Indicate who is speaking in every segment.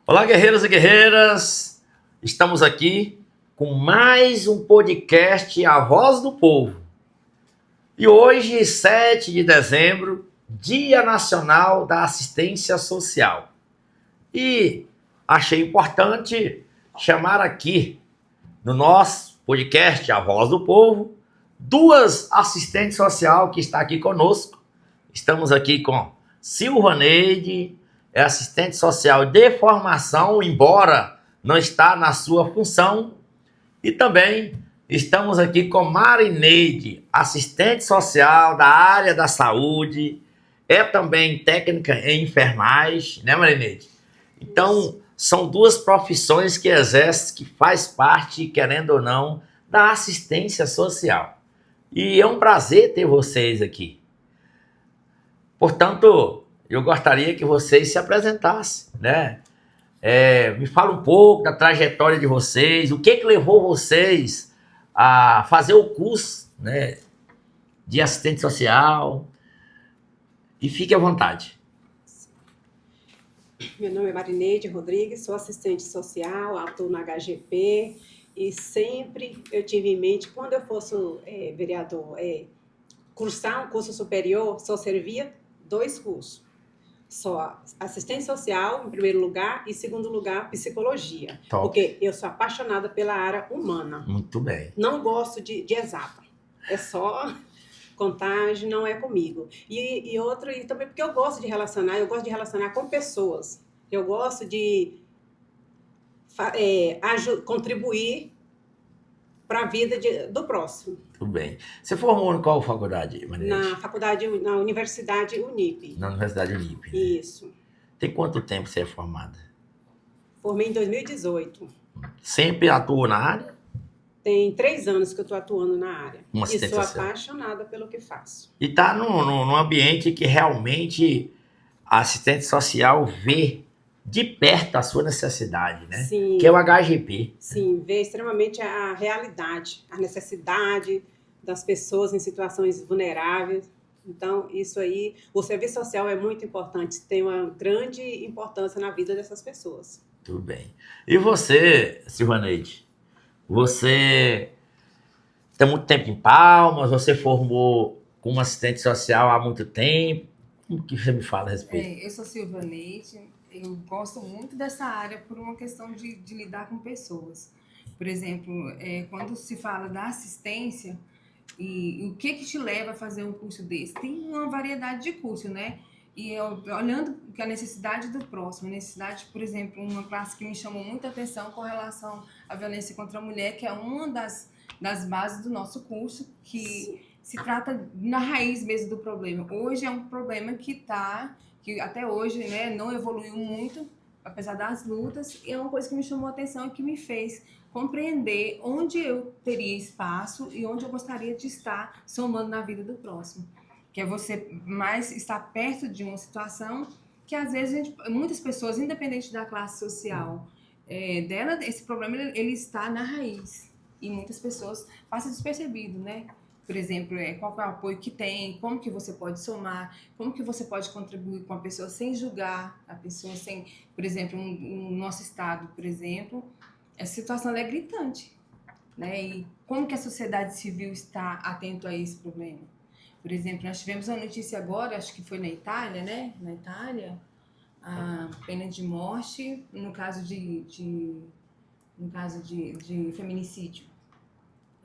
Speaker 1: Olá, guerreiros e guerreiras! Estamos aqui com mais um podcast A Voz do Povo. E hoje, 7 de dezembro, Dia Nacional da Assistência Social. E achei importante chamar aqui, no nosso podcast A Voz do Povo, duas assistentes sociais que estão aqui conosco. Estamos aqui com Silvaneide, é assistente social de formação, embora não está na sua função. E também estamos aqui com Marineide, assistente social da área da saúde, é também técnica em enfermagem, né, Marineide? Então, são duas profissões que exercem, que faz parte, querendo ou não, da assistência social. E é um prazer ter vocês aqui. Portanto, eu gostaria que vocês se apresentassem, né? Me fala um pouco da trajetória de vocês, o que levou vocês a fazer o curso, né, de assistente social, e fique à vontade.
Speaker 2: Meu nome é Marineide Rodrigues, sou assistente social, atuo na HGP e sempre eu tive em mente, quando eu fosse vereador, cursar um curso superior, só servia dois cursos. Só assistência social, em primeiro lugar, e em segundo lugar, psicologia.
Speaker 1: Top.
Speaker 2: Porque eu sou apaixonada pela área humana.
Speaker 1: Muito bem.
Speaker 2: Não gosto de exata. É só contagem, não é comigo. E também porque eu gosto de relacionar com pessoas. Eu gosto de contribuir para a vida do próximo.
Speaker 1: Tudo bem. Você formou em qual faculdade, Marineide?
Speaker 2: Na Universidade Unip.
Speaker 1: Na Universidade Unip, né?
Speaker 2: Isso.
Speaker 1: Tem quanto tempo você é formada?
Speaker 2: Formei em 2018.
Speaker 1: Sempre atuou na área?
Speaker 2: Tem 3 anos que eu estou atuando na área.
Speaker 1: Uma
Speaker 2: E
Speaker 1: assistente
Speaker 2: sou
Speaker 1: social.
Speaker 2: apaixonada pelo que faço.
Speaker 1: E está num ambiente que realmente a assistente social vê de perto a sua necessidade, né?
Speaker 2: Sim.
Speaker 1: Que é o HGP.
Speaker 2: Sim, vê extremamente a realidade, a necessidade das pessoas em situações vulneráveis. Então, isso aí, o serviço social é muito importante, tem uma grande importância na vida dessas pessoas.
Speaker 1: Tudo bem. E você, Silvaneide? Você tem muito tempo em Palmas, você formou como assistente social há muito tempo. O que você me fala a respeito?
Speaker 3: Eu sou Silvaneide, eu gosto muito dessa área por uma questão de lidar com pessoas. Por exemplo, quando se fala da assistência, e o que te leva a fazer um curso desse? Tem uma variedade de cursos, né? E olhando que a necessidade do próximo, a necessidade, por exemplo, uma classe que me chamou muita atenção com relação à violência contra a mulher, que é uma das bases do nosso curso, que se trata na raiz mesmo do problema. Hoje é um problema que até hoje, né, não evoluiu muito, apesar das lutas, e é uma coisa que me chamou a atenção e que me fez compreender onde eu teria espaço e onde eu gostaria de estar somando na vida do próximo. Que é você mais estar perto de uma situação que, às vezes, muitas pessoas, independente da classe social dela, esse problema ele está na raiz. E muitas pessoas passam despercebido, né? Por exemplo, qual é o apoio que tem, como que você pode somar, como que você pode contribuir com a pessoa sem julgar a pessoa, sem, por exemplo, no nosso estado, por exemplo, essa situação é gritante, né? E como que a sociedade civil está atento a esse problema? Por exemplo, nós tivemos uma notícia agora, acho que foi na Itália, né? Na Itália, a pena de morte no caso de feminicídio.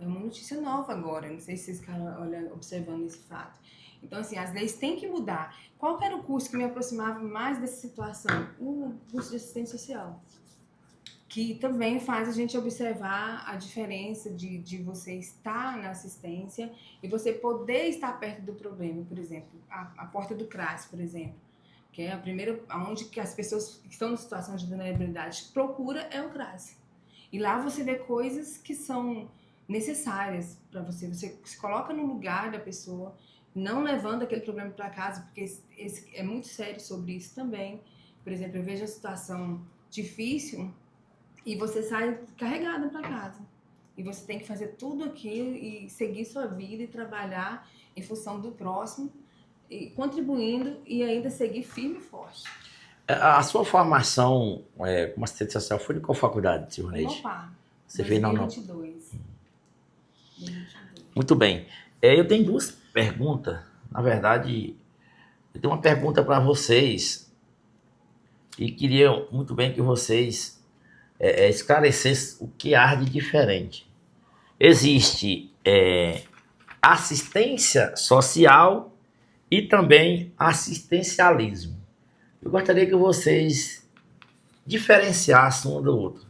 Speaker 3: É uma notícia nova agora, não sei se vocês ficaram observando esse fato. Então, assim, as leis têm que mudar. Qual era o curso que me aproximava mais dessa situação? O curso de assistência social, que também faz a gente observar a diferença de você estar na assistência e você poder estar perto do problema. Por exemplo, a porta do CRAS, por exemplo, que é a primeira, onde que as pessoas que estão em situação de vulnerabilidade procura é o CRAS. E lá você vê coisas que são necessárias para você. Você se coloca no lugar da pessoa, não levando aquele problema para casa, porque é muito sério sobre isso também. Por exemplo, eu vejo a situação difícil e você sai carregada para casa. E você tem que fazer tudo aquilo e seguir sua vida e trabalhar em função do próximo, e contribuindo e ainda seguir firme e forte.
Speaker 1: A sua formação como assistente social foi de qual faculdade, Silvaneide?
Speaker 3: Unopar,
Speaker 1: Você fez na Unopar.
Speaker 3: 2022. 2022.
Speaker 1: Muito bem. Eu tenho duas perguntas. Na verdade, eu tenho uma pergunta para vocês e queria muito bem que vocês esclarecessem o que há de diferente. Existe assistência social e também assistencialismo. Eu gostaria que vocês diferenciassem um do outro.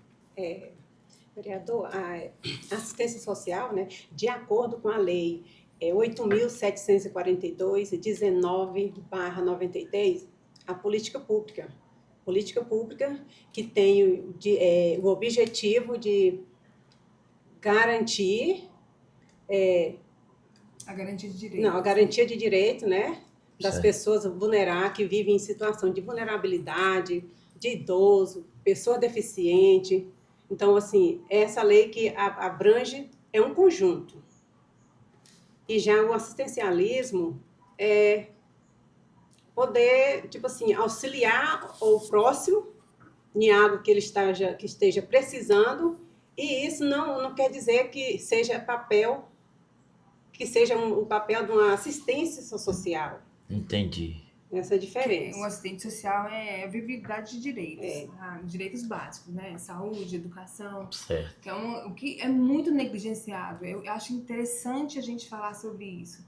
Speaker 2: Vereador, a assistência social, né, de acordo com a lei 8.742, 19/93, a política pública que tem o objetivo de garantir
Speaker 3: A garantia de direito.
Speaker 2: não, a garantia de direito, né, das
Speaker 1: Certo.
Speaker 2: pessoas vulneráveis que vivem em situação de vulnerabilidade, de idoso, pessoa deficiente. Então, assim, essa lei que abrange é um conjunto. E já o assistencialismo é poder, tipo assim, auxiliar o próximo em algo que ele esteja precisando, e isso não quer dizer que seja um papel de uma assistência social.
Speaker 1: Entendi.
Speaker 2: Essa é a diferença.
Speaker 3: Um assistente social é a viabilidade de direitos, direitos básicos, né? Saúde, educação,
Speaker 1: Certo.
Speaker 3: que o que é muito negligenciado. Eu acho interessante a gente falar sobre isso,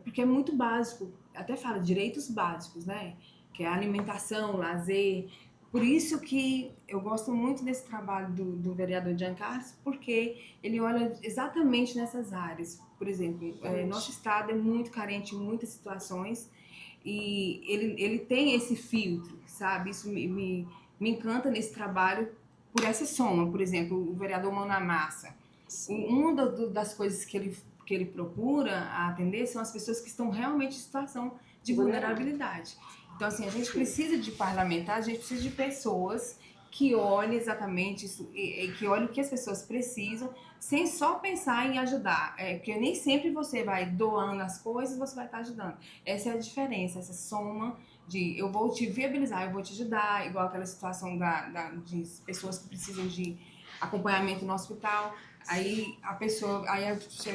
Speaker 3: porque é muito básico. Até fala direitos básicos, né? Que é a alimentação, lazer. Por isso que eu gosto muito desse trabalho do vereador Jean Carlos, porque ele olha exatamente nessas áreas. Por exemplo, nosso estado é muito carente em muitas situações, e ele tem esse filtro, sabe? Isso me encanta nesse trabalho por essa soma. Por exemplo, o vereador Mão na Massa. Uma das coisas que ele procura atender são as pessoas que estão realmente em situação de vulnerabilidade. Então, assim, a gente precisa de parlamentares, a gente precisa de pessoas que olhem exatamente isso, que olhem o que as pessoas precisam, sem só pensar em ajudar. Porque nem sempre você vai doando as coisas, você vai estar ajudando. Essa é a diferença, essa soma de eu vou te viabilizar, eu vou te ajudar, igual aquela situação de pessoas que precisam de acompanhamento no hospital. Aí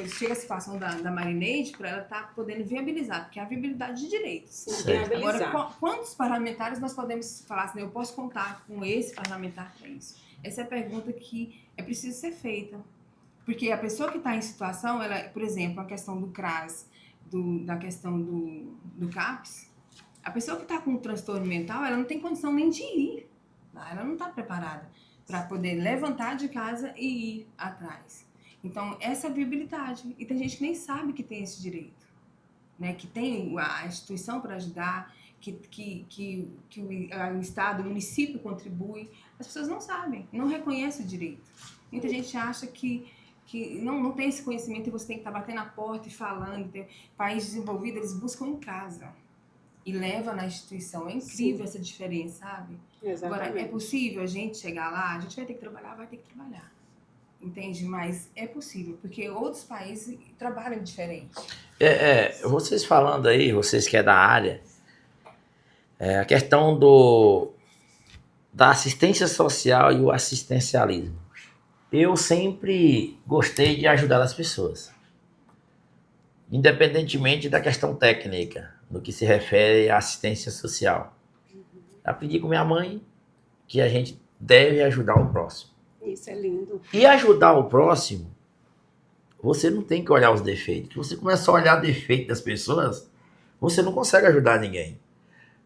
Speaker 3: chega a situação da Marineide para ela estar podendo viabilizar, porque é a viabilidade de direitos.
Speaker 2: Sim,
Speaker 3: Agora, quantos parlamentares nós podemos falar assim, eu posso contar com esse parlamentar para isso? Essa é a pergunta que é preciso ser feita. Porque a pessoa que está em situação, por exemplo, a questão do CRAS, da questão do CAPS, a pessoa que está com um transtorno mental, ela não tem condição nem de ir. Ela não está preparada para poder levantar de casa e ir atrás. Então, essa é a viabilidade. E tem gente que nem sabe que tem esse direito, né? Que tem a instituição para ajudar, que o Estado, o município contribui. As pessoas não sabem, não reconhecem o direito. Muita gente acha que não tem esse conhecimento e você tem que estar batendo na porta e falando. Países desenvolvidos, eles buscam em casa e levam na instituição. É incrível essa diferença, sabe?
Speaker 2: Exatamente.
Speaker 3: Agora, é possível a gente chegar lá? A gente vai ter que trabalhar. Entende? Mas é possível, porque outros países trabalham diferente.
Speaker 1: Vocês falando aí, vocês que é da área, a questão da assistência social e o assistencialismo. Eu sempre gostei de ajudar as pessoas, independentemente da questão técnica, no que se refere à assistência social. Aprendi com minha mãe que a gente deve ajudar o próximo.
Speaker 2: Isso é lindo.
Speaker 1: E ajudar o próximo, você não tem que olhar os defeitos. Se você começar a olhar defeitos das pessoas, você não consegue ajudar ninguém.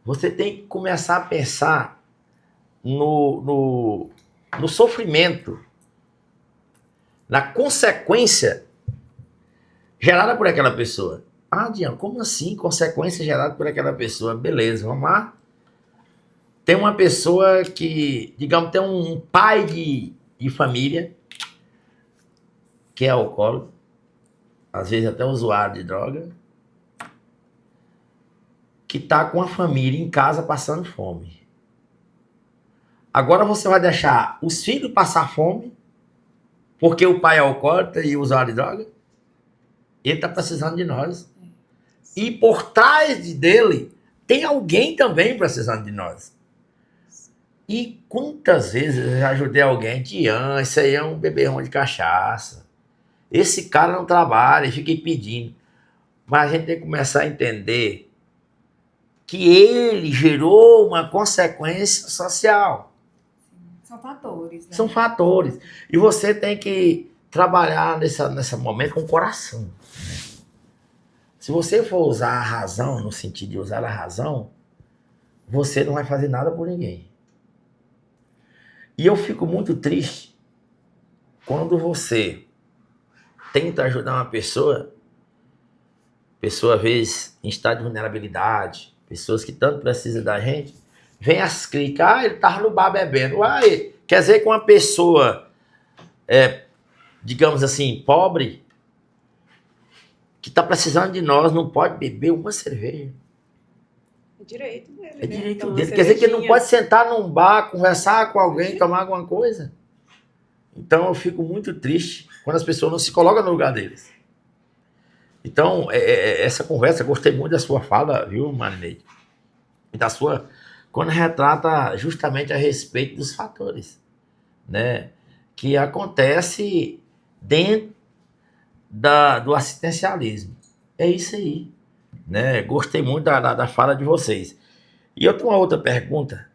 Speaker 1: Você tem que começar a pensar no sofrimento, na consequência gerada por aquela pessoa. Ah, Diana, como assim? Consequência gerada por aquela pessoa. Beleza, vamos lá. Tem uma pessoa que, digamos, tem um pai de família que é alcoólico, às vezes até usuário de droga, que está com a família em casa passando fome. Agora você vai deixar os filhos passar fome porque o pai é alcoólatra e usuário de droga? Ele está precisando de nós. E por trás dele tem alguém também precisando de nós. E quantas vezes eu já ajudei alguém, Tian, isso aí é um beberrão de cachaça. Esse cara não trabalha, e fiquei pedindo. Mas a gente tem que começar a entender que ele gerou uma consequência social.
Speaker 3: São fatores, né?
Speaker 1: São fatores. E você tem que trabalhar nesse momento com o coração. Se você for usar a razão, no sentido de usar a razão, você não vai fazer nada por ninguém. E eu fico muito triste quando você tenta ajudar uma pessoa às vezes em estado de vulnerabilidade, pessoas que tanto precisam da gente, vem as críticas, ele tava no bar bebendo. Quer dizer que uma pessoa, digamos assim, pobre, que está precisando de nós, não pode beber uma cerveja.
Speaker 2: É direito dele,
Speaker 1: É
Speaker 2: né?
Speaker 1: direito
Speaker 2: Tomar
Speaker 1: dele.
Speaker 2: uma
Speaker 1: Quer dizer que ele não
Speaker 2: cervejinha.
Speaker 1: pode sentar num bar, conversar com alguém, tomar alguma coisa. Então eu fico muito triste quando as pessoas não se colocam no lugar deles. Então, essa conversa, eu gostei muito da sua fala, viu, Marineide? E da sua, quando retrata justamente a respeito dos fatores, né? Que acontece dentro do assistencialismo. É isso aí, né? Gostei muito da fala de vocês. E eu tenho uma outra pergunta,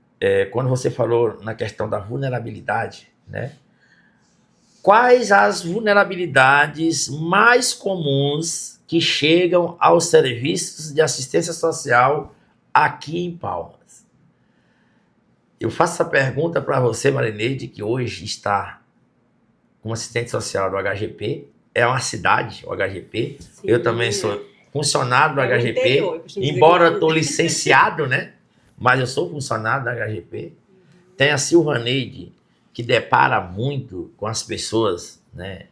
Speaker 1: quando você falou na questão da vulnerabilidade, né? Quais as vulnerabilidades mais comuns que chegam aos serviços de assistência social aqui em Palmas? Eu faço essa pergunta para você, Marineide, que hoje está como assistente social do HGP. É uma cidade, o HGP.
Speaker 2: Sim,
Speaker 1: Eu também sou funcionário do
Speaker 2: É o
Speaker 1: HGP,
Speaker 2: interior, eu costumo dizer
Speaker 1: embora
Speaker 2: que-
Speaker 1: eu estou licenciado, né? Mas eu sou funcionário do HGP. Tem a Silvaneide, que depara muito com as pessoas, né,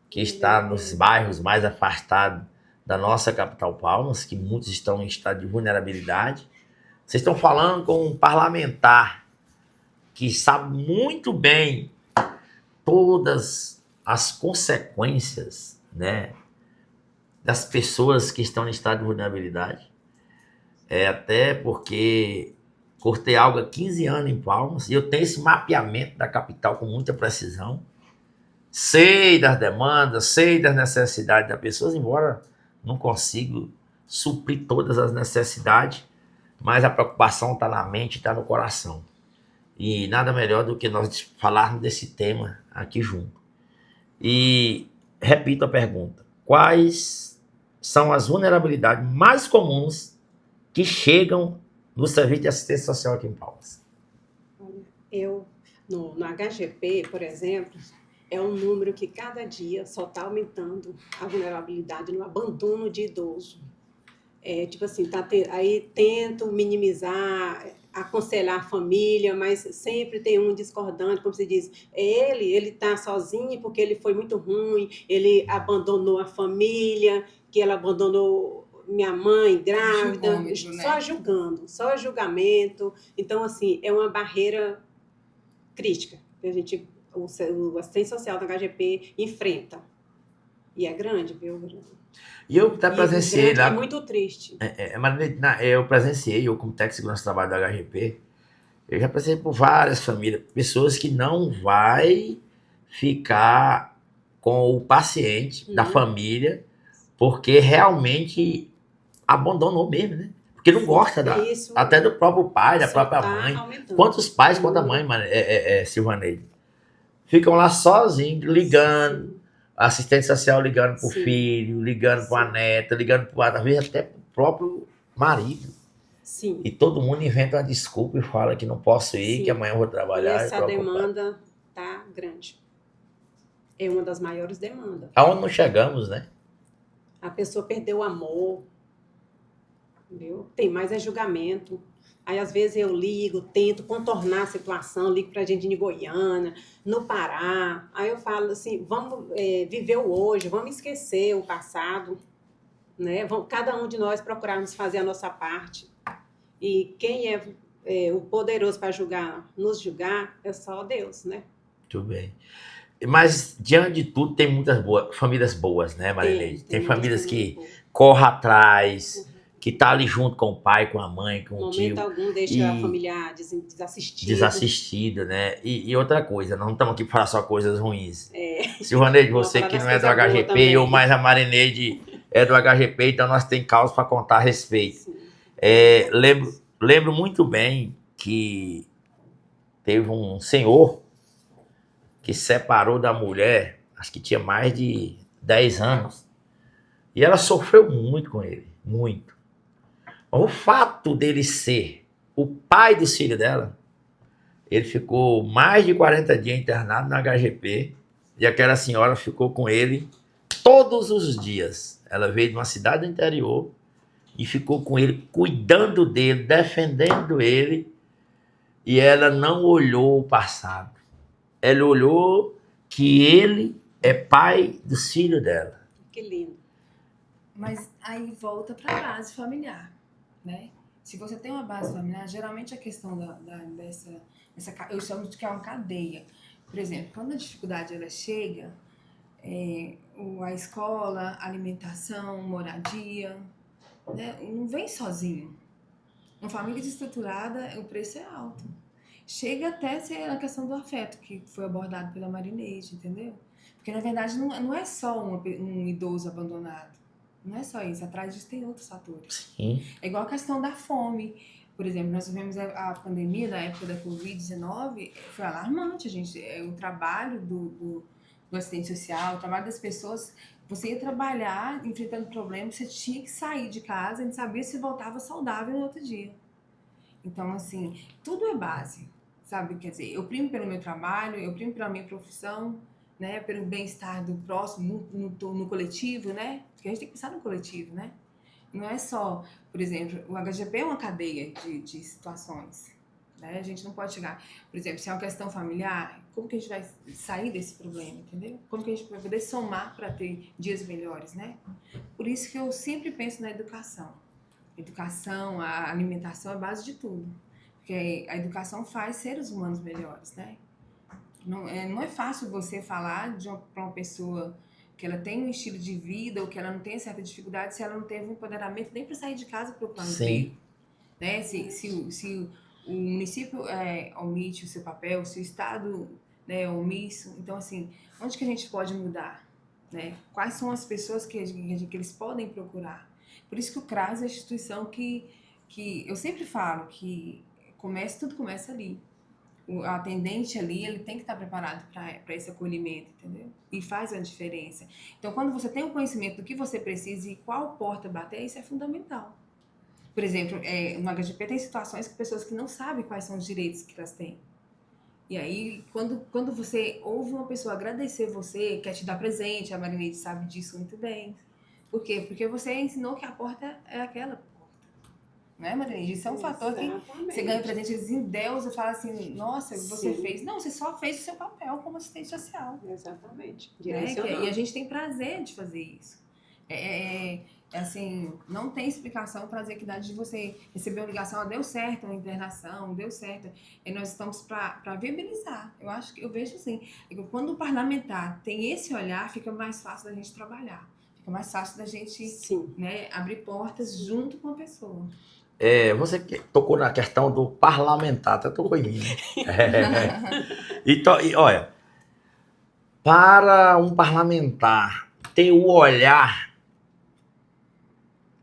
Speaker 1: que está nos bairros mais afastados da nossa capital Palmas, que muitos estão em estado de vulnerabilidade. Vocês estão falando com um parlamentar que sabe muito bem todas as consequências, né, das pessoas que estão em estado de vulnerabilidade. Até porque cortei algo há 15 anos em Palmas e eu tenho esse mapeamento da capital com muita precisão. Sei das demandas, sei das necessidades das pessoas, embora não consiga suprir todas as necessidades, mas a preocupação está na mente, está no coração. E nada melhor do que nós falarmos desse tema aqui junto. E repito a pergunta: quais são as vulnerabilidades mais comuns que chegam no serviço de assistência social aqui em Palmas?
Speaker 2: Eu, no HGP, por exemplo, é um número que cada dia só está aumentando a vulnerabilidade no abandono de idoso. Tipo assim, aí tento minimizar, aconselhar a família, mas sempre tem um discordante, como se diz, ele está sozinho porque ele foi muito ruim, ele abandonou a família, que ela abandonou minha mãe grávida,
Speaker 3: Julgômetro, né?
Speaker 2: só julgando, só julgamento. Então, assim, é uma barreira crítica que o assistente social da HGP enfrenta. E é grande, viu, Bruno?
Speaker 1: E eu até
Speaker 2: E
Speaker 1: presenciei
Speaker 2: grande
Speaker 1: lá.
Speaker 2: é muito triste.
Speaker 1: Eu presenciei, eu como técnico de segurança do trabalho da HGP, eu já passei por várias famílias, pessoas que não vai ficar com o paciente da família, porque realmente abandonou mesmo, né? Porque não gosta
Speaker 2: Isso
Speaker 1: até do próprio pai, da
Speaker 2: só
Speaker 1: própria
Speaker 2: tá
Speaker 1: mãe.
Speaker 2: aumentando.
Speaker 1: Quantos pais, quanta mãe, Silvaneide, ficam lá sozinhos, ligando,
Speaker 2: Sim.
Speaker 1: assistente social ligando pro
Speaker 2: Sim.
Speaker 1: filho, ligando pra neta, ligando às vezes até pro próprio marido.
Speaker 2: Sim.
Speaker 1: E todo mundo inventa uma desculpa e fala que não posso ir,
Speaker 2: Sim.
Speaker 1: que amanhã eu vou
Speaker 2: E
Speaker 1: trabalhar.
Speaker 2: essa demanda tá grande. É uma das maiores demandas.
Speaker 1: Aonde não chegamos, né?
Speaker 2: A pessoa perdeu o amor, entendeu? Tem mais julgamento. Aí, às vezes, eu ligo, tento contornar a situação, ligo para a gente de Goiânia, no Pará. Aí eu falo assim, vamos viver o hoje, vamos esquecer o passado, né? Cada um de nós procurarmos fazer a nossa parte. E quem é o poderoso para nos julgar, é só Deus, né?
Speaker 1: Tudo bem. Mas, diante de tudo, tem muitas famílias boas, né, Marileide? Tem famílias que correm atrás, que tá ali junto com o pai, com a mãe, com o
Speaker 2: Momento
Speaker 1: tio,
Speaker 2: algum deixa
Speaker 1: e-
Speaker 2: a familiar desassistido.
Speaker 1: desassistido, né? E outra coisa, não estamos aqui para falar só coisas ruins.
Speaker 2: É,
Speaker 1: Silvaneide,
Speaker 2: vamos
Speaker 1: você
Speaker 2: falar
Speaker 1: que
Speaker 2: das
Speaker 1: não é do
Speaker 2: coisas boas
Speaker 1: HGP,
Speaker 2: também.
Speaker 1: eu mais a Marineide é do HGP, então nós temos causa para contar a respeito.
Speaker 2: Sim.
Speaker 1: Lembro muito bem que teve um senhor que separou da mulher, acho que tinha mais de 10 anos, e ela sofreu muito com ele, muito. O fato dele ser o pai dos filhos dela, ele ficou mais de 40 dias internado na HGP, e aquela senhora ficou com ele todos os dias. Ela veio de uma cidade do interior e ficou com ele, cuidando dele, defendendo ele, e ela não olhou o passado. Ela olhou que ele é pai dos filhos dela.
Speaker 2: Que lindo.
Speaker 3: Mas aí volta para a base familiar, né? Se você tem uma base familiar, geralmente a questão eu chamo de que é uma cadeia. Por exemplo, quando a dificuldade ela chega, a escola, alimentação, moradia, né? Não vem sozinho. Uma família desestruturada, o preço é alto. Chega até ser a questão do afeto, que foi abordado pela Marineide, entendeu? Porque, na verdade, não é só um idoso abandonado. Não é só isso. Atrás disso tem outros fatores.
Speaker 1: Sim.
Speaker 3: É igual a questão da fome. Por exemplo, nós vivemos a pandemia na época da Covid-19, foi alarmante, gente. O trabalho do assistente social, o trabalho das pessoas. Você ia trabalhar, enfrentando problemas, você tinha que sair de casa e não sabia se voltava saudável no outro dia. Então, assim, tudo é base, sabe? Quer dizer, eu primo pelo meu trabalho, eu primo pela minha profissão, né? Pelo bem-estar do próximo, no coletivo, né? Porque a gente tem que pensar no coletivo, né? Não é só, por exemplo, o HGP é uma cadeia de situações, né? A gente não pode chegar, por exemplo, se é uma questão familiar, como que a gente vai sair desse problema, entendeu? Como que a gente vai poder somar para ter dias melhores, né? Por isso que eu sempre penso na educação. Educação, a alimentação é a base de tudo. Porque a educação faz seres humanos melhores, né? Não é fácil você falar para uma pessoa que ela tem um estilo de vida ou que ela não tem certa dificuldade se ela não teve um empoderamento nem para sair de casa para procurar um emprego. Né? Se o município omite o seu papel, se o Estado é omisso, então, assim, onde que a gente pode mudar? Né? Quais são as pessoas que eles podem procurar? Por isso que o CRAS é a instituição que eu sempre falo que tudo começa ali. O atendente ali, ele tem que estar preparado para esse acolhimento, entendeu? E faz a diferença. Então, quando você tem o conhecimento do que você precisa e qual porta bater, isso é fundamental. Por exemplo, no HGP tem situações que pessoas que não sabem quais são os direitos que elas têm. E aí, quando você ouve uma pessoa agradecer você, quer te dar presente, a Marineide sabe disso muito bem. Por quê? Porque você ensinou que a porta é aquela porta. Não é, Marineide? Isso é um fator que você ganha presente, eles endeusam e falam assim, nossa, você
Speaker 2: Sim.
Speaker 3: fez. Não, você só fez o seu papel como assistente social.
Speaker 2: Exatamente.
Speaker 3: Né? E a gente tem prazer de fazer isso. Assim, não tem explicação para dizer que idade de você receber uma ligação, deu certo uma internação, deu certo. E nós estamos para viabilizar. Eu vejo assim, quando o parlamentar tem esse olhar, fica mais fácil da gente trabalhar. Fica mais fácil da gente né, abrir portas junto com a pessoa.
Speaker 1: Você tocou na questão do parlamentar, até tocou em mim. E olha, para um parlamentar ter o olhar,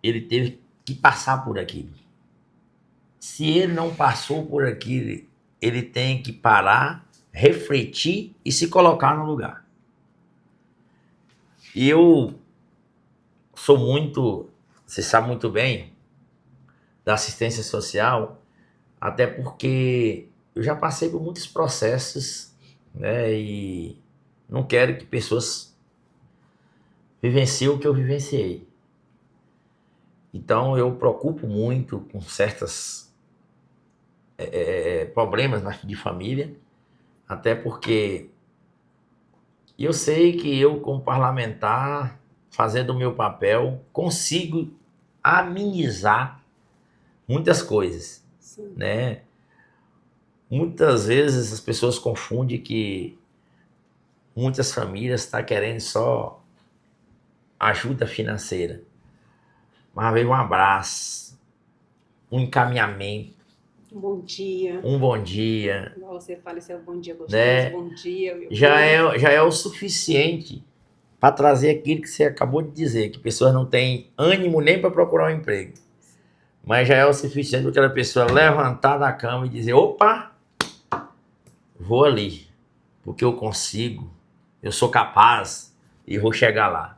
Speaker 1: ele teve que passar por aquilo. Se ele não passou por aquilo, ele tem que parar, refletir e se colocar no lugar. E eu sou você sabe muito bem, da assistência social, até porque eu já passei por muitos processos, né, e não quero que pessoas vivenciem o que eu vivenciei. Então eu preocupo muito com certos problemas de família, até porque eu sei que eu, como parlamentar, fazendo o meu papel, consigo amenizar muitas coisas, né? Muitas vezes as pessoas confundem que muitas famílias estão querendo só ajuda financeira. mas veio um abraço, um encaminhamento,
Speaker 2: Um bom dia.
Speaker 1: um bom dia.
Speaker 2: Igual você fala, esse é um bom dia gostoso,
Speaker 1: Né?
Speaker 2: bom dia. Meu
Speaker 1: Já
Speaker 2: povo.
Speaker 1: é o suficiente para trazer aquilo que você acabou de dizer, que pessoas não têm ânimo nem para procurar um emprego. Mas já é o suficiente para aquela pessoa levantar da cama e dizer, opa, vou ali, porque eu consigo, eu sou capaz e vou chegar lá.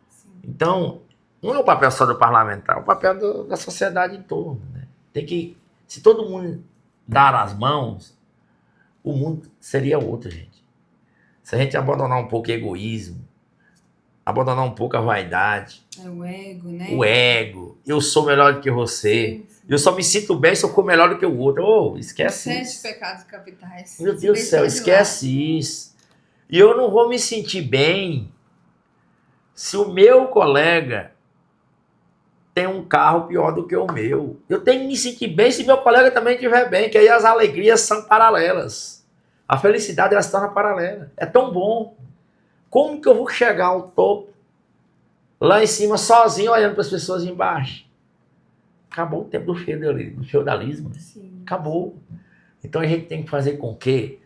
Speaker 3: Sim.
Speaker 1: Então, não é o papel só do parlamentar, é o papel da sociedade em torno. Né? Tem que, se todo mundo dar as mãos, o mundo seria outro, gente. Se a gente abandonar um pouco o egoísmo, abandonar um pouco a vaidade,
Speaker 3: É o ego, né?
Speaker 1: o ego, eu sou melhor do que você,
Speaker 3: Sim, sim.
Speaker 1: eu só me sinto bem se eu for melhor do que o outro. Oh, esquece
Speaker 3: Sete
Speaker 1: isso.
Speaker 3: pecados capitais.
Speaker 1: Meu
Speaker 3: Se
Speaker 1: Deus do céu,
Speaker 3: deixar de
Speaker 1: esquece isso. E eu não vou me sentir bem se o meu colega tem um carro pior do que o meu. Eu tenho que me sentir bem se meu colega também estiver bem, que aí as alegrias são paralelas. A felicidade ela se torna paralela. É tão bom. Como que eu vou chegar ao topo, lá em cima, sozinho, olhando para as pessoas embaixo? Acabou o tempo do feudalismo. Né?
Speaker 3: Sim.
Speaker 1: Acabou. Então a gente tem que fazer com que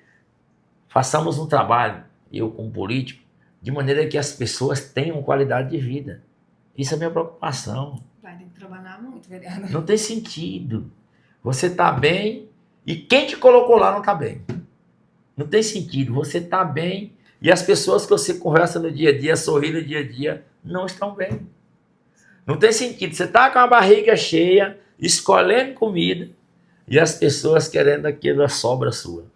Speaker 1: façamos um trabalho, eu como político, de maneira que as pessoas tenham qualidade de vida. Isso é a minha preocupação.
Speaker 3: Vai ter que trabalhar muito, vereador.
Speaker 1: Não tem sentido. Você está bem e quem te colocou lá não está bem. Não tem sentido. Você está bem e as pessoas que você conversa no dia a dia, sorri no dia a dia, não estão bem. Não tem sentido. Você está com a barriga cheia, escolhendo comida e as pessoas querendo aquela sobra sua.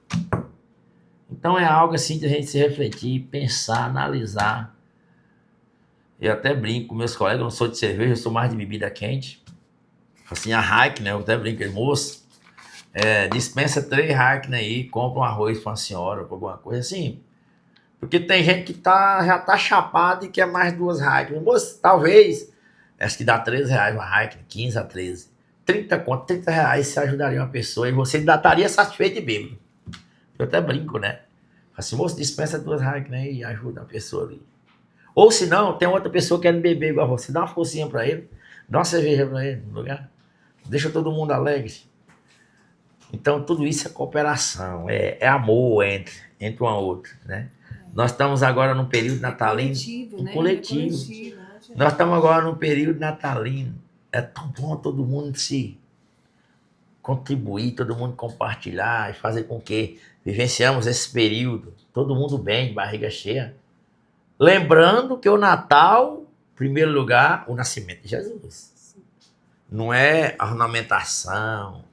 Speaker 1: Então é algo assim de a gente se refletir, pensar, analisar. Eu até brinco com meus colegas, eu não sou de cerveja, eu sou mais de bebida quente. Assim, a Heineken, né? Eu até brinco, moço, dispensa 3 Heineken aí, compra um arroz para uma senhora, para alguma coisa assim. Porque tem gente que já tá chapado e quer mais 2 Heineken. Moço, talvez, acho que dá R$13 uma Heineken, 15 a 13. 30 conto, R$30 você ajudaria uma pessoa e você ainda estaria satisfeito e bêbado. Eu até brinco, né? Assim, moço, dispensa 2 Heineken aí e ajuda a pessoa ali. Ou se não, tem outra pessoa querendo beber igual você, dá uma forcinha pra ele, dá uma cerveja pra ele no lugar, deixa todo mundo alegre. Então tudo isso é cooperação, é amor entre um ao outro, né? Nós estamos agora num período natalino.
Speaker 3: Coletivo, né?
Speaker 1: Coletivo.
Speaker 3: Coletivo.
Speaker 1: Nós estamos agora num período natalino. É tão bom todo mundo se contribuir, todo mundo compartilhar e fazer com que vivenciamos esse período, todo mundo bem, de barriga cheia. Lembrando que o Natal, em primeiro lugar, o nascimento de Jesus. Não é a ornamentação,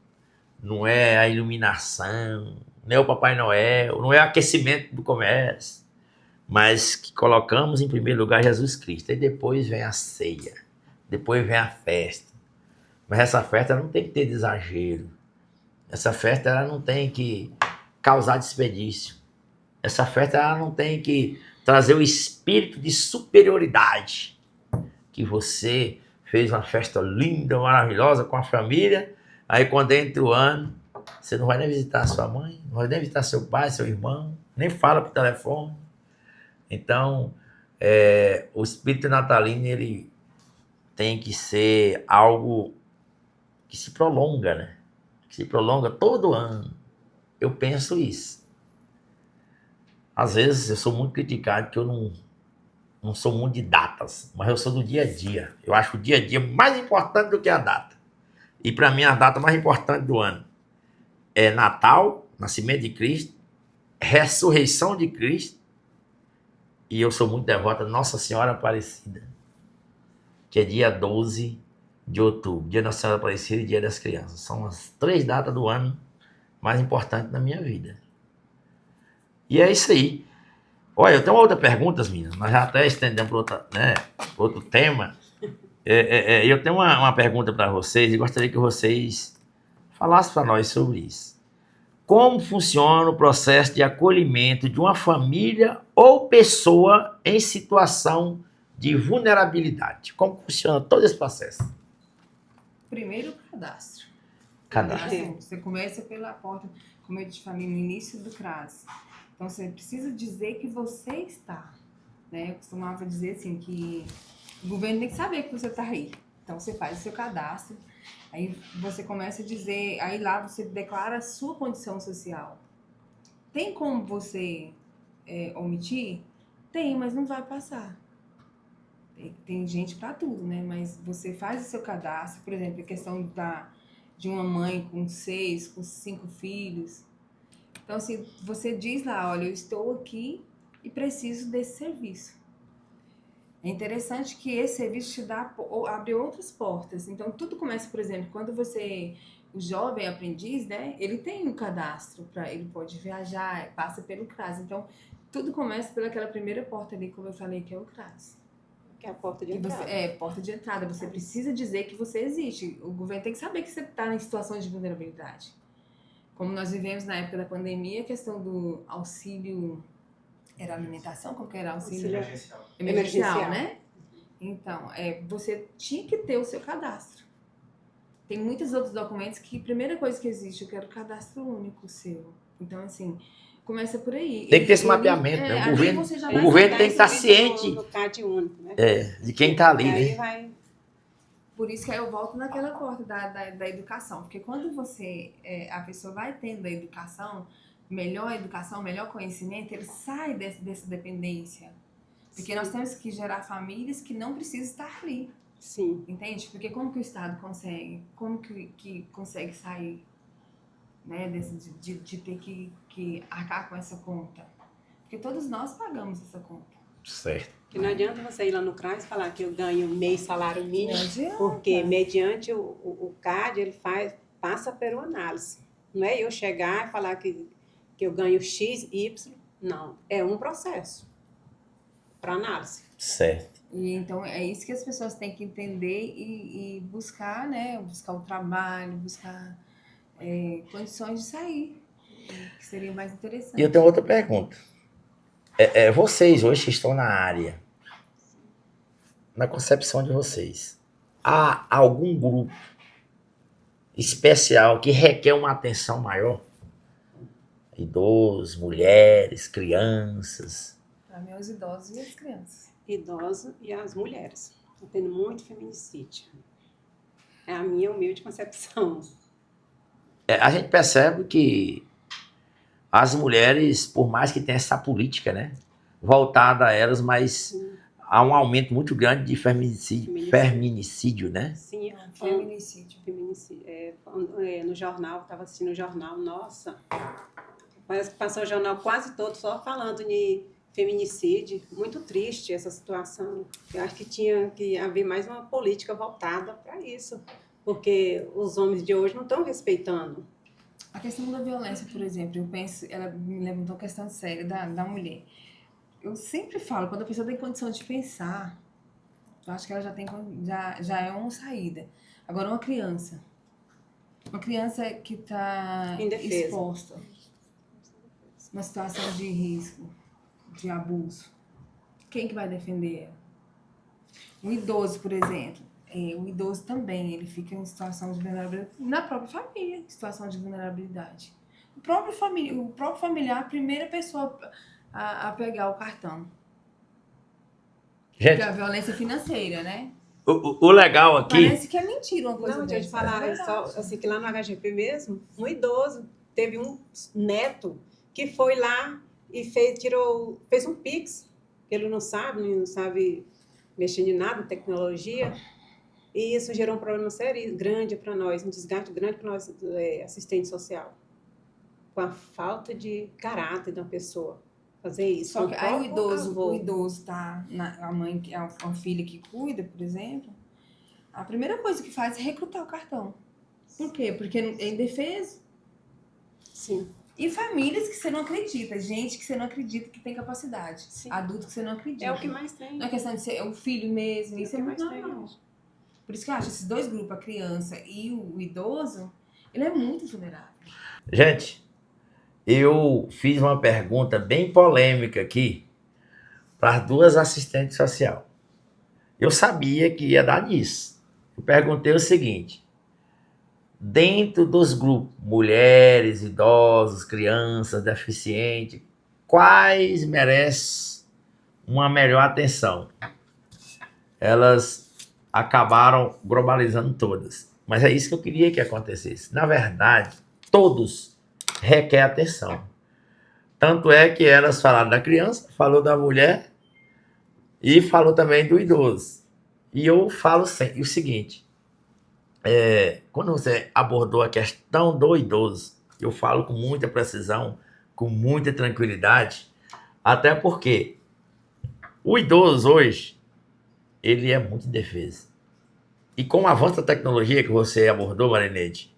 Speaker 1: não é a iluminação, não é o Papai Noel, não é o aquecimento do comércio, mas que colocamos em primeiro lugar Jesus Cristo. E depois vem a ceia, depois vem a festa. Mas essa festa não tem que ter exagero. Essa festa ela não tem que causar desperdício. Essa festa ela não tem que trazer o espírito de superioridade. Que você fez uma festa linda, maravilhosa com a família, aí quando entra o ano, você não vai nem visitar a sua mãe, não vai nem visitar seu pai, seu irmão, nem fala por telefone. Então, o espírito natalino, ele tem que ser algo que se prolonga, né? Que se prolonga todo ano. Eu penso isso. Às vezes eu sou muito criticado que eu não sou muito de datas, mas eu sou do dia a dia. Eu acho o dia a dia mais importante do que a data. E para mim a data mais importante do ano é Natal, nascimento de Cristo, ressurreição de Cristo, e eu sou muito devoto a Nossa Senhora Aparecida, que é dia 12 de outubro, dia da Nossa Senhora Aparecida e dia das crianças. São as 3 datas do ano mais importantes da minha vida. E é isso aí. Olha, eu tenho uma outra pergunta, meninas. Nós já até estendemos para outro tema. Eu tenho uma pergunta para vocês e gostaria que vocês falassem para nós sobre isso. Como funciona o processo de acolhimento de uma família ou pessoa em situação de vulnerabilidade? Como funciona todo esse processo?
Speaker 3: Primeiro, o cadastro.
Speaker 1: Cadastro.
Speaker 3: Você começa pela porta, como eu te falei no início do CRAS. Então, você precisa dizer que você está. Né? Eu costumava dizer assim, que o governo tem que saber que você está aí. Então você faz o seu cadastro, aí você começa a dizer, aí lá você declara a sua condição social. Tem como você omitir? Tem, mas não vai passar. Tem gente para tudo, né? Mas você faz o seu cadastro, por exemplo, a questão de uma mãe com 6, com 5 filhos. Então, assim, você diz lá, olha, eu estou aqui e preciso desse serviço. É interessante que esse serviço te abre outras portas. Então, tudo começa, por exemplo, quando o jovem aprendiz, né? Ele tem um cadastro, ele pode viajar, passa pelo CRAS. Então, tudo começa pelaquela primeira porta ali, como eu falei, que é o CRAS.
Speaker 2: Que é a porta de entrada.
Speaker 3: Porta de entrada. Você precisa dizer que você existe. O governo tem que saber que você está em situações de vulnerabilidade. Como nós vivemos na época da pandemia, a questão do auxílio... Era alimentação? Qual que era? Auxílio emergencial, né? Então, você tinha que ter o seu cadastro. Tem muitos outros documentos que a primeira coisa que existe, eu quero cadastro único seu. Então, assim, começa por aí.
Speaker 1: Tem que ter esse mapeamento, né? O governo tem que estar ciente
Speaker 2: no CAD único, né?
Speaker 1: de quem está ali,
Speaker 2: aí
Speaker 1: né?
Speaker 2: vai...
Speaker 3: Por isso que aí eu volto naquela porta da educação. Porque quando a pessoa vai tendo a educação, melhor conhecimento, ele sai dessa dependência. Porque nós temos que gerar famílias que não precisam estar ali.
Speaker 2: Sim.
Speaker 3: Entende? Porque como que o Estado consegue? Como que consegue sair, né, de ter que arcar com essa conta? Porque todos nós pagamos essa conta.
Speaker 1: Certo.
Speaker 2: Que não adianta você ir lá no CRAS e falar que eu ganho meio salário mínimo,
Speaker 3: Não adianta.
Speaker 2: porque mediante o CAD ele passa por uma análise. Não é eu chegar e falar que eu ganho X, Y. Não, é um processo para análise.
Speaker 1: Certo.
Speaker 3: E então é isso que as pessoas têm que entender e buscar, né? Buscar o trabalho, buscar condições de sair, que seria mais interessante.
Speaker 1: E eu tenho outra pergunta. Vocês hoje que estão na área, na concepção de vocês, há algum grupo especial que requer uma atenção maior? Idosos, mulheres, crianças.
Speaker 3: Para mim, os idosos e as crianças.
Speaker 2: Idosos e as mulheres. Está tendo muito feminicídio. É a minha humilde concepção.
Speaker 1: A gente percebe que as mulheres, por mais que tenha essa política, né, voltada a elas, mas há um aumento muito grande de feminicídio, né?
Speaker 2: Sim,
Speaker 3: Feminicídio.
Speaker 2: No jornal, estava assistindo o jornal, nossa, parece que passou o jornal quase todo só falando de feminicídio. Muito triste essa situação. Eu acho que tinha que haver mais uma política voltada para isso, porque os homens de hoje não estão respeitando.
Speaker 3: A questão da violência, por exemplo, eu penso, ela me levantou a questão séria da mulher. Eu sempre falo, quando a pessoa tem condição de pensar, eu acho que ela já é uma saída. Agora, uma criança que está exposta, uma situação de risco, de abuso, quem que vai defender ela? Um idoso, por exemplo, o idoso também, ele fica em situação de vulnerabilidade, na própria família, situação de vulnerabilidade. O próprio familiar, a primeira pessoa a pegar o cartão.
Speaker 1: Gente,
Speaker 3: Que é a violência financeira, né?
Speaker 1: o legal aqui...
Speaker 3: Parece que é mentira uma coisa
Speaker 2: Não, deixa eu te falar, assim, que lá no HGP mesmo, um idoso teve um neto que foi lá e fez um Pix, que ele não sabe mexer em nada, tecnologia, e isso gerou um problema sério, grande para nós, um desgaste grande para nós, assistente social, com a falta de caráter da pessoa fazer isso.
Speaker 3: Só que aí o idoso tá, a mãe, a filha que cuida, por exemplo, a primeira coisa que faz é recrutar o cartão. Por quê? Porque é indefeso.
Speaker 2: Sim.
Speaker 3: E famílias que você não acredita, gente que você não acredita que tem capacidade.
Speaker 2: Sim.
Speaker 3: Adulto que você não acredita.
Speaker 2: É o que mais tem.
Speaker 3: Não é questão de ser o filho mesmo, isso é muito
Speaker 2: mais
Speaker 3: normal.
Speaker 2: tem.
Speaker 3: Por isso que eu acho esses dois grupos, a criança e o idoso, ele é muito vulnerável.
Speaker 1: Gente, eu fiz uma pergunta bem polêmica aqui para as duas assistentes sociais. Eu sabia que ia dar nisso. Eu perguntei o seguinte: dentro dos grupos, mulheres, idosos, crianças, deficientes, quais merecem uma melhor atenção? acabaram globalizando todas. Mas é isso que eu queria que acontecesse. Na verdade, todos requer atenção. Tanto é que elas falaram da criança, falou da mulher e falou também do idoso. E eu falo sempre o seguinte, quando você abordou a questão do idoso, eu falo com muita precisão, com muita tranquilidade, até porque o idoso hoje, ele é muito indefeso. E com o avanço da tecnologia que você abordou, Marinete,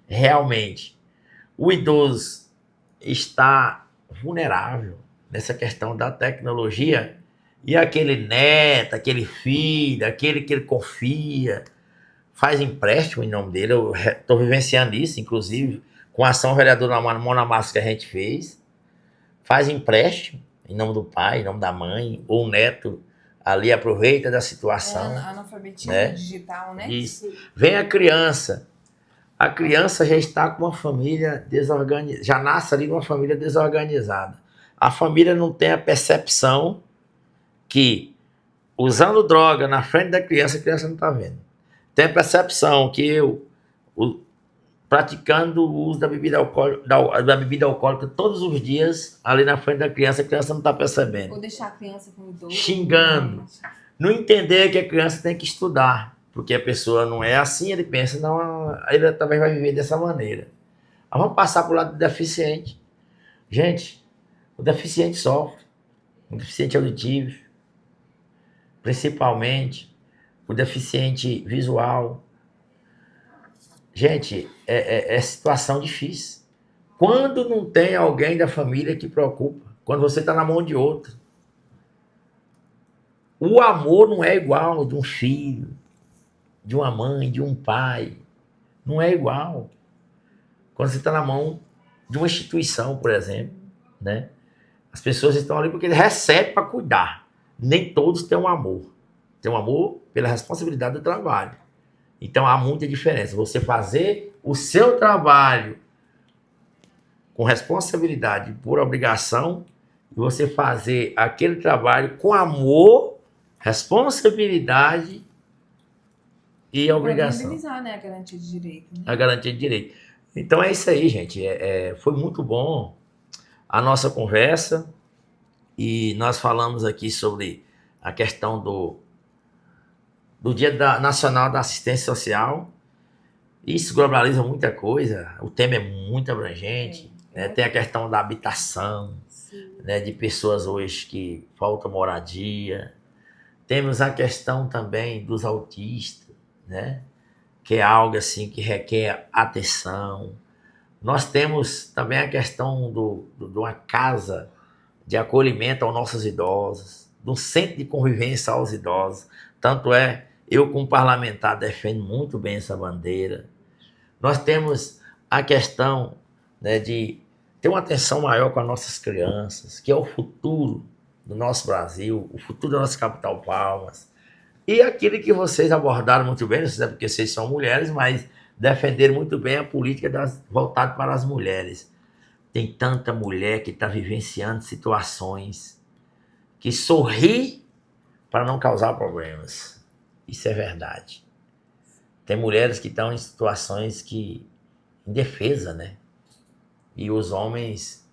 Speaker 1: realmente, o idoso está vulnerável nessa questão da tecnologia e aquele neto, aquele filho, aquele que ele confia, faz empréstimo em nome dele. Eu estou vivenciando isso, inclusive, com a ação vereadora Mão na Massa que a gente fez. Faz empréstimo em nome do pai, em nome da mãe, ou o neto ali aproveita da situação.
Speaker 3: Analfabetismo
Speaker 1: né?
Speaker 3: digital, né?
Speaker 1: Isso. Vem a criança. A criança já está com uma família desorganizada, já nasce ali numa família desorganizada. A família não tem a percepção que, usando droga na frente da criança, a criança não está vendo. Tem a percepção que praticando o uso da bebida alcoólica, da bebida alcoólica todos os dias, ali na frente da criança, a criança não está percebendo.
Speaker 3: Ou deixar a criança com idoso.
Speaker 1: Xingando. Não entender que a criança tem que estudar, porque a pessoa não é assim, ele pensa, não, ele também vai viver dessa maneira. Mas vamos passar para o lado do deficiente. Gente, o deficiente sofre, o deficiente auditivo, principalmente, o deficiente visual. Gente, é situação difícil. Quando não tem alguém da família que preocupa, quando você está na mão de outro. O amor não é igual de um filho, de uma mãe, de um pai. Não é igual. Quando você está na mão de uma instituição, por exemplo, né? As pessoas estão ali porque eles recebem para cuidar. Nem todos têm um amor. Tem um amor pela responsabilidade do trabalho. Então há muita diferença. Você fazer o seu trabalho com responsabilidade por obrigação e você fazer aquele trabalho com amor, responsabilidade e obrigação.
Speaker 3: Viabilizar, né, a garantia de direito. Né?
Speaker 1: A garantia de direito. Então é isso aí, gente. Foi muito bom a nossa conversa e nós falamos aqui sobre a questão do Dia Nacional da Assistência Social. Isso globaliza muita coisa, o tema é muito abrangente, né? Tem a questão da habitação, né? De pessoas hoje que faltam moradia. Temos a questão também dos autistas, né? Que é algo assim que requer atenção. Nós temos também a questão de uma casa de acolhimento aos nossos idosos, de um centro de convivência aos idosos. Tanto é, eu como parlamentar defendo muito bem essa bandeira. Nós temos a questão, né, de ter uma atenção maior com as nossas crianças, que é o futuro do nosso Brasil, o futuro da nossa capital Palmas. E aquilo que vocês abordaram muito bem, não sei se é porque vocês são mulheres, mas defenderam muito bem a política voltada para as mulheres. Tem tanta mulher que está vivenciando situações que sorri para não causar problemas. Isso é verdade. Tem mulheres que estão em situações indefesa, né? E os homens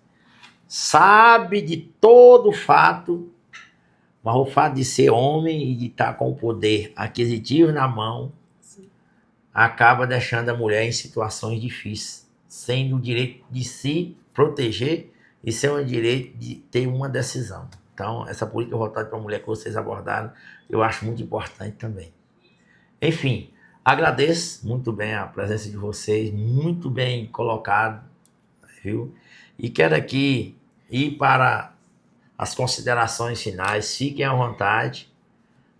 Speaker 1: sabem de todo o fato, mas o fato de ser homem e de estar com o poder aquisitivo na mão, acaba deixando a mulher em situações difíceis, sendo o direito de se proteger e sem o direito de ter uma decisão. Então, essa política voltada para a mulher que vocês abordaram, eu acho muito importante também. Enfim, agradeço muito bem a presença de vocês, muito bem colocado, viu? E quero aqui ir para as considerações finais, fiquem à vontade.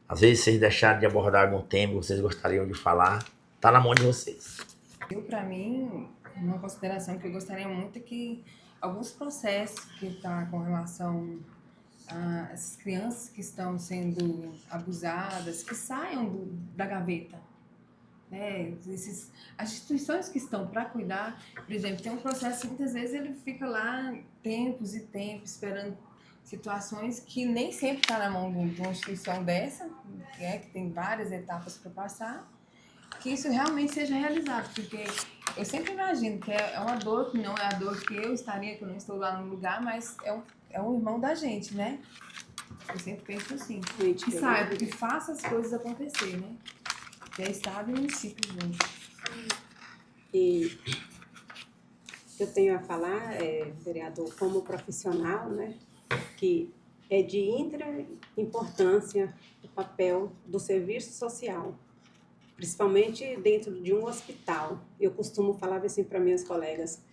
Speaker 1: Às vezes vocês deixaram de abordar algum tema que vocês gostariam de falar, está na mão de vocês.
Speaker 3: Para mim, uma consideração que eu gostaria muito é que alguns processos que estão com relação a essas crianças que estão sendo abusadas, que saiam da gaveta. Né? As instituições que estão para cuidar, por exemplo, tem um processo que muitas vezes ele fica lá tempos e tempos esperando situações que nem sempre está na mão de uma instituição dessa, que tem várias etapas para passar, que isso realmente seja realizado, porque eu sempre imagino que é uma dor que não é a dor que eu estaria, que eu não estou lá no lugar, mas é um irmão da gente, né? Eu sempre penso assim, que saiba, que faça as coisas acontecer, né? Que é Estado e município juntos.
Speaker 2: E eu tenho a falar, vereador, como profissional, né, que é de íntegra importância o papel do serviço social, principalmente dentro de um hospital. Eu costumo falar assim para minhas colegas,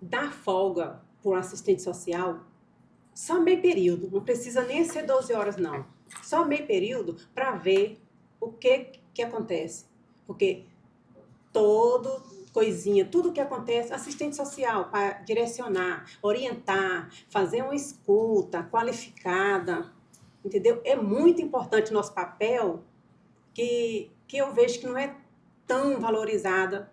Speaker 2: dar folga para um assistente social, só meio período, não precisa nem ser 12 horas, não. Só meio período para ver o que acontece. Porque tudo que acontece, assistente social para direcionar, orientar, fazer uma escuta qualificada, entendeu? É muito importante o nosso papel que eu vejo que não é tão valorizada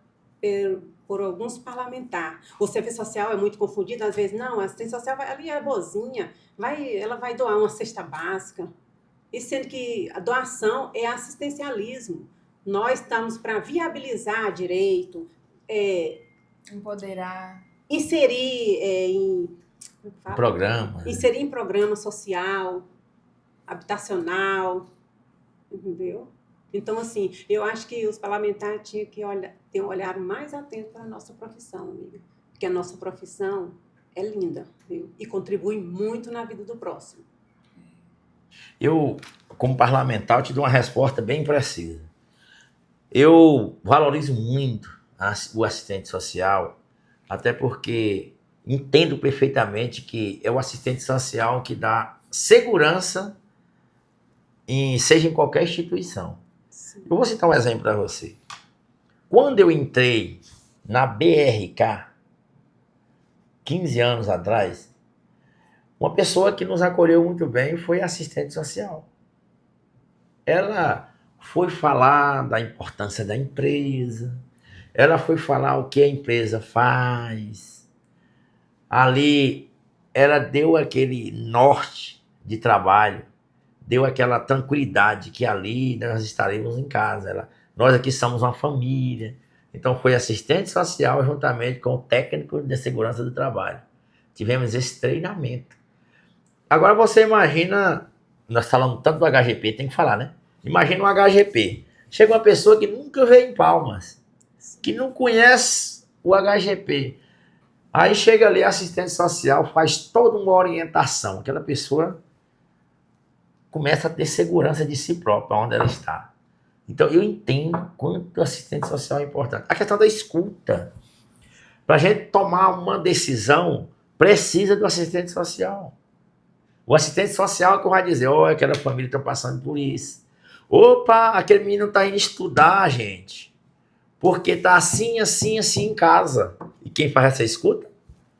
Speaker 2: por alguns parlamentares. O serviço social é muito confundido, às vezes, não, a assistente social ali é boazinha, ela vai doar uma cesta básica, e sendo que a doação é assistencialismo. Nós estamos para viabilizar direito,
Speaker 3: Empoderar.
Speaker 2: inserir
Speaker 1: Programa.
Speaker 2: inserir em programa social, habitacional, entendeu? Então, assim, eu acho que os parlamentares tinham que ter um olhar mais atento para a nossa profissão, amiga. Porque a nossa profissão é linda, viu? E contribui muito na vida do próximo.
Speaker 1: Eu, como parlamentar, te dou uma resposta bem precisa. Eu valorizo muito o assistente social, até porque entendo perfeitamente que é o assistente social que dá segurança, seja em qualquer instituição.
Speaker 2: Sim.
Speaker 1: Eu vou citar um exemplo para você. Quando eu entrei na BRK, 15 anos atrás, uma pessoa que nos acolheu muito bem foi a assistente social. Ela foi falar da importância da empresa, ela foi falar o que a empresa faz. Ali, ela deu aquele norte de trabalho, deu aquela tranquilidade que ali nós estaremos em casa. Nós aqui somos uma família. Então, foi assistente social juntamente com o técnico de segurança do trabalho. Tivemos esse treinamento. Agora, você imagina, nós falamos tanto do HGP, tem que falar, né? Imagina um HGP. Chega uma pessoa que nunca veio em Palmas, que não conhece o HGP. Aí chega ali, assistente social, faz toda uma orientação. Aquela pessoa começa a ter segurança de si própria, onde ela está. Então, eu entendo quanto o assistente social é importante. A questão da escuta. Para a gente tomar uma decisão, precisa do assistente social. O assistente social é que vai dizer, aquela família está passando por isso. Opa, aquele menino está indo estudar, gente. Porque está assim, assim, assim em casa. E quem faz essa escuta?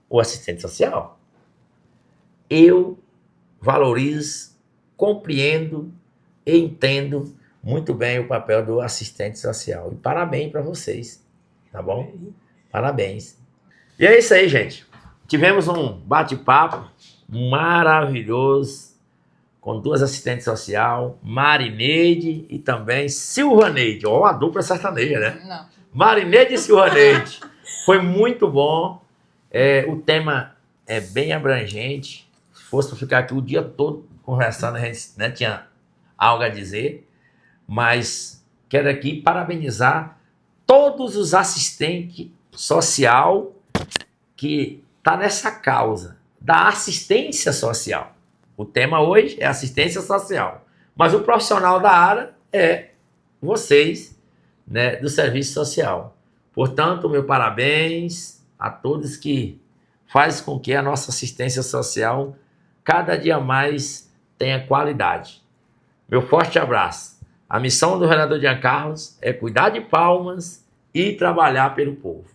Speaker 1: O assistente social. Eu valorizo, compreendo e entendo muito bem o papel do assistente social. E parabéns para vocês, tá bom? Parabéns. E é isso aí, gente. Tivemos um bate-papo maravilhoso com duas assistentes sociais, Marineide e também Silvaneide. Ó, a dupla sertaneja, né?
Speaker 3: Não.
Speaker 1: Marineide e Silvaneide. Foi muito bom. O tema é bem abrangente. Se fosse para ficar aqui o dia todo conversando, a gente, né, tinha algo a dizer. Mas quero aqui parabenizar todos os assistentes social que tá nessa causa da assistência social. O tema hoje é assistência social, mas o profissional da área é vocês, né, do serviço social. Portanto, meu parabéns a todos que fazem com que a nossa assistência social cada dia mais tenha qualidade. Meu forte abraço. A missão do vereador Jean Carlos é cuidar de Palmas e trabalhar pelo povo.